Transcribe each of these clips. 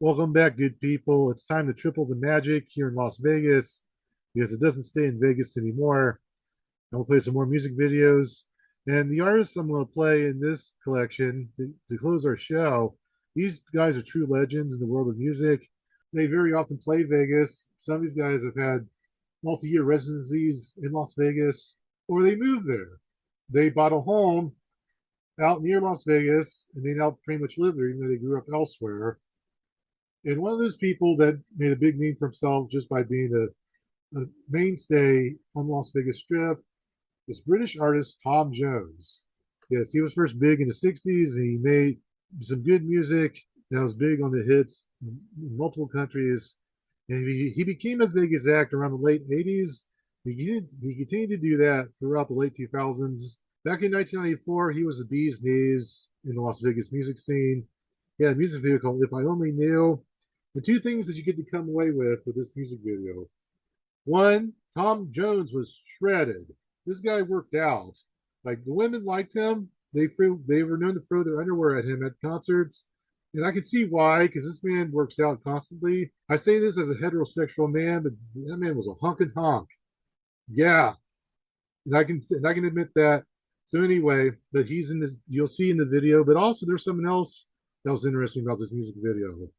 Welcome back, good people. It's time to triple the magic here in Las Vegas because it doesn't stay in Vegas anymore. I'm going to play some more music videos. And the artists I'm going to play in this collection to close our show, these guys are true legends in the world of music. They very often play Vegas. Some of these guys have had multi year residencies in Las Vegas, or they moved there. They bought a home out near Las Vegas, and they now pretty much live there, even though they grew up elsewhere. And one of those people that made a big name for himself just by being a mainstay on Las Vegas Strip is British artist Tom Jones. Yes, he was first big in the 60s and he made some good music that was big on the hits in multiple countries. And he became a Vegas act around the late 80s. He continued to do that throughout the late 2000s. Back in 1994, he was the bee's knees in the Las Vegas music scene. He had a music video called If I Only Knew. The two things that you get to come away with this music video. One, Tom Jones was shredded. This guy worked out. Like the women liked him. They were known to throw their underwear at him at concerts. And I can see why, because this man works out constantly. I say this as a heterosexual man, but that man was a hunk and honk. Yeah. And I can admit that. So anyway, but he's in this, you'll see in the video, but also there's someone else that was interesting about this music video.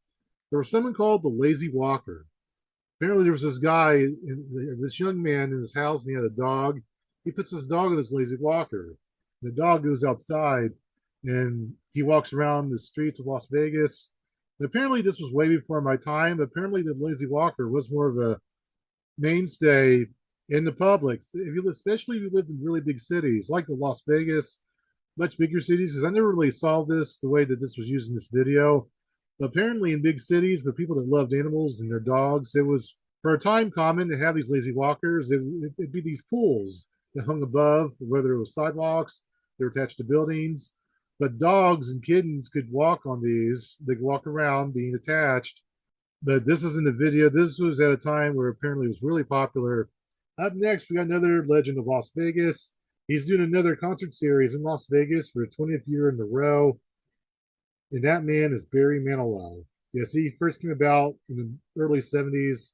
There was someone called the Lazy Walker. Apparently, there was this guy, this young man in his house, and he had a dog. He puts his dog in his Lazy Walker. The dog goes outside, and he walks around the streets of Las Vegas. And apparently, this was way before my time. Apparently, the Lazy Walker was more of a mainstay in the public, especially if you lived in really big cities like the Las Vegas, much bigger cities. Because I never really saw this the way that this was used in this video. Apparently in big cities, but people that loved animals and their dogs, it was for a time common to have these lazy walkers. It'd be these pools that hung above, whether it was sidewalks, they were attached to buildings. But dogs and kittens could walk on these. They could walk around being attached. But this is in the video. This was at a time where apparently it was really popular. Up next, we got another legend of Las Vegas. He's doing another concert series in Las Vegas for the 20th year in a row. And that man is Barry Manilow. Yes, he first came about in the early 70s.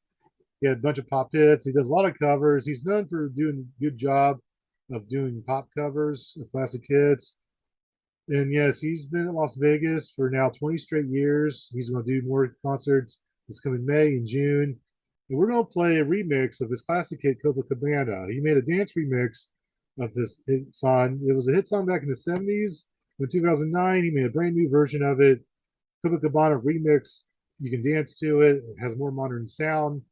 He had a bunch of pop hits. He does a lot of covers. He's known for doing a good job of doing pop covers of classic hits. And yes, he's been in Las Vegas for now 20 straight years. He's going to do more concerts this coming May and June. And we're going to play a remix of his classic hit, Copacabana. He made a dance remix of this hit song. It was a hit song back in the 70s. In 2009, he made a brand new version of it, Copacabana remix. You can dance to it. It has more modern sound.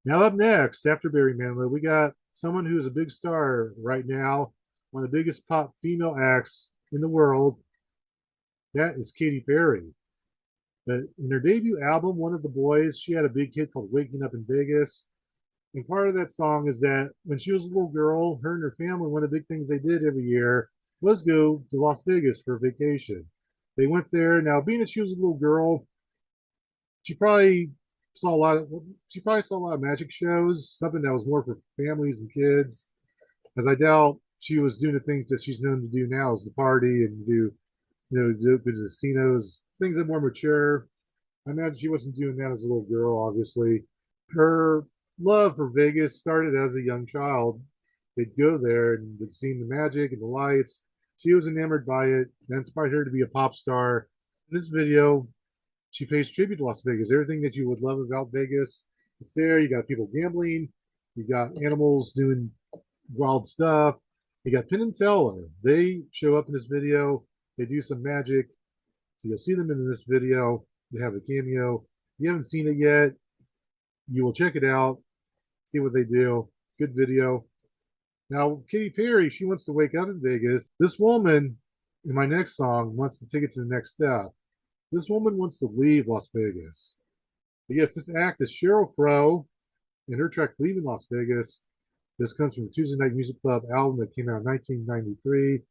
Now, up next, after Barry Manilow, we got someone who is a big star right now, one of the biggest pop female acts in the world. That is Katy Perry. But in her debut album, One of the Boys, she had a big hit called Waking Up in Vegas. And part of that song is that when she was a little girl, her and her family, one of the big things they did every year was go to Las Vegas for a vacation. They went there. Now, being that she was a little girl, she probably saw a lot of magic shows, something that was more for families and kids. As I doubt she was doing the things that she's known to do now, is the party and do the casinos, things that are more mature. I imagine she wasn't doing that as a little girl, obviously. Her love for Vegas started as a young child. They'd go there and they'd seen the magic and the lights. She was enamored by it. That inspired her to be a pop star. In this video, she pays tribute to Las Vegas. Everything that you would love about Vegas, it's there. You got people gambling. You got animals doing wild stuff. You got Penn and Teller. They show up in this video. They do some magic. So you'll see them in this video. They have a cameo. If you haven't seen it yet, you will check it out. See what they do. Good video. Now, Katy Perry, she wants to wake up in Vegas. This woman in my next song wants to take it to the next step. This woman wants to leave Las Vegas. But yes, this act is Sheryl Crow and her track Leaving Las Vegas. This comes from the Tuesday Night Music Club album that came out in 1993.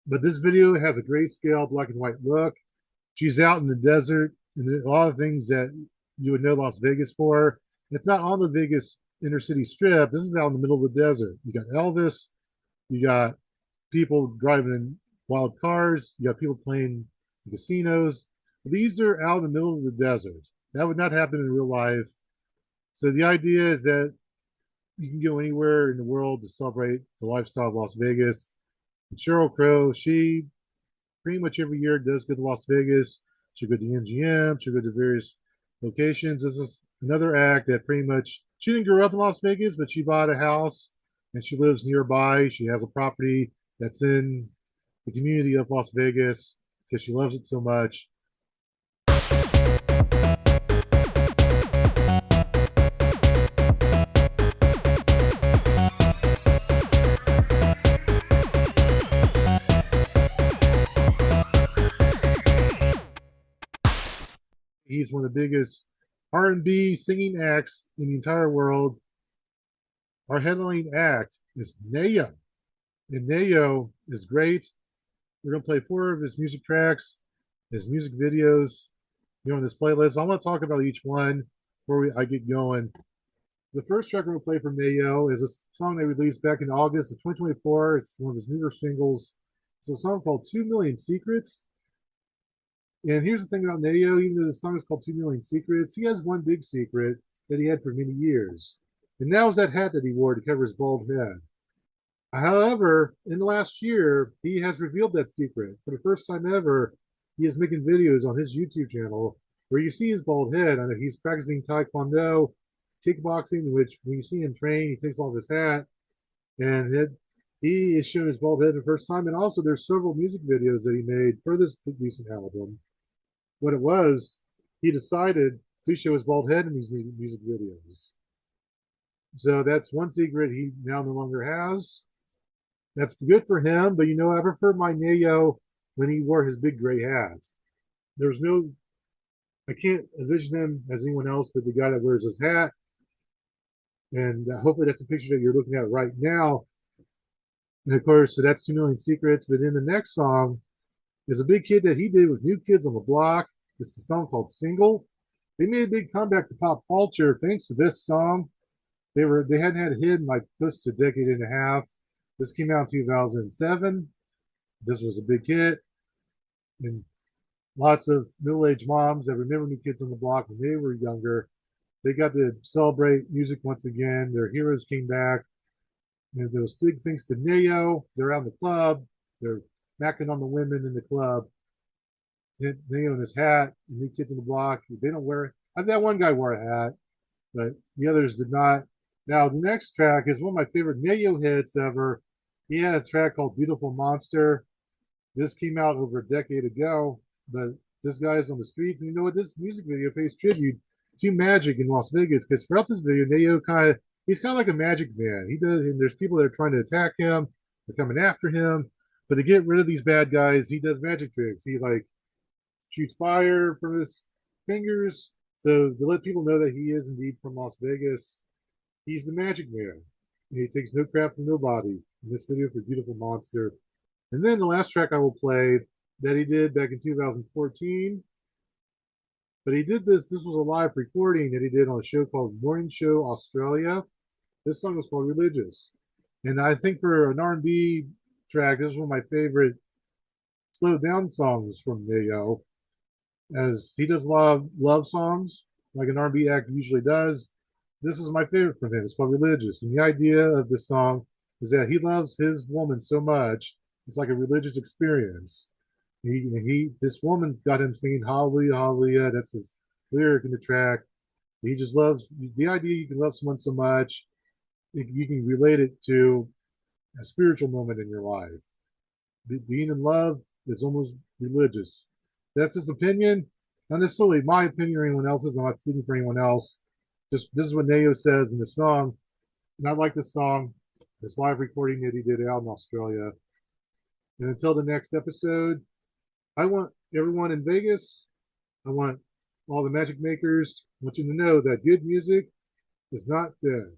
But this video has a grayscale black and white look. She's out in the desert, and a lot of things that you would know Las Vegas for. It's not on the Vegas inner city strip. This is out in the middle of the desert. You got Elvis, you got people driving in wild cars, you got people playing casinos. These are out in the middle of the desert. That would not happen in real life. So the idea is that you can go anywhere in the world to celebrate the lifestyle of Las Vegas. And Sheryl Crow, she pretty much every year does go to Las Vegas. She'll go to MGM. She'll go to various locations. This is another act that pretty much she didn't grow up in Las Vegas, but she bought a house and she lives nearby. She has a property that's in the community of Las Vegas because she loves it so much. He's one of the biggest R&B singing acts in the entire world. Our headlining act is Neo, and Neo is great. We're gonna play 4 of his music tracks, his music videos, on this playlist. But I want to talk about each one before I get going. The first track we're gonna play from Neo is a song they released back in August of 2024. It's one of his newer singles. It's a song called 2 Million Secrets. And here's the thing about Neo, even though the song is called 2 Million Secrets, he has one big secret that he had for many years. And that was that hat that he wore to cover his bald head. However, in the last year, he has revealed that secret. For the first time ever, he is making videos on his YouTube channel where you see his bald head. I know he's practicing Taekwondo, kickboxing, which when you see him train, he takes off his hat and he is showing his bald head for the first time. And also, there's several music videos that he made for this recent album. What it was, he decided to show his bald head in these music videos. So that's one secret he now no longer has. That's good for him, but I prefer my Neo when he wore his big gray hat. There's no, I can't envision him as anyone else but the guy that wears his hat. And hopefully that's a picture that you're looking at right now. And of course, so that's 2 Million Secrets. But in the next song is a big kid that he did with New Kids on the Block. It's a song called Single. They made a big comeback to pop culture thanks to this song. They hadn't had a hit in like close to a decade and a half. This came out in 2007. This was a big hit. And lots of middle-aged moms that remember New Kids on the Block when they were younger, they got to celebrate music once again. Their heroes came back. And there was big things to Neo. They're out in the club. They're macking on the women in the club. Neo in his hat, New Kids on the Block. They don't wear it. That one guy wore a hat, but the others did not. Now, the next track is one of my favorite Neo hits ever. He had a track called Beautiful Monster. This came out over a decade ago, but this guy is on the streets. And you know what? This music video pays tribute to magic in Las Vegas because throughout this video, Neo he's kind of like a magic man. He does, and there's people that are trying to attack him, they're coming after him. But to get rid of these bad guys, he does magic tricks. He like shoots fire from his fingers. So to let people know that he is indeed from Las Vegas, he's the magic man. And he takes no crap from nobody in this video for Beautiful Monster. And then the last track I will play that he did back in 2014. But he did this was a live recording that he did on a show called Morning Show Australia. This song was called Religious. And I think for an R&B track, this is one of my favorite slowed down songs from Neo, as he does a lot of love songs like an R&B act usually does. This is my favorite from him. It's called Religious. And the idea of this song is that he loves his woman so much, it's like a religious experience. This woman's got him singing Hallelujah, Hallelujah. That's his lyric in the track. He just loves the idea you can love someone so much, you can relate it to a spiritual moment in your life. Being in love is almost religious. That's his opinion. Not necessarily my opinion or anyone else's. I'm not speaking for anyone else. Just this is what Neo says in the song. And I like this song, this live recording that he did out in Australia. And until the next episode, I want everyone in Vegas, I want all the magic makers, I want you to know that good music is not dead.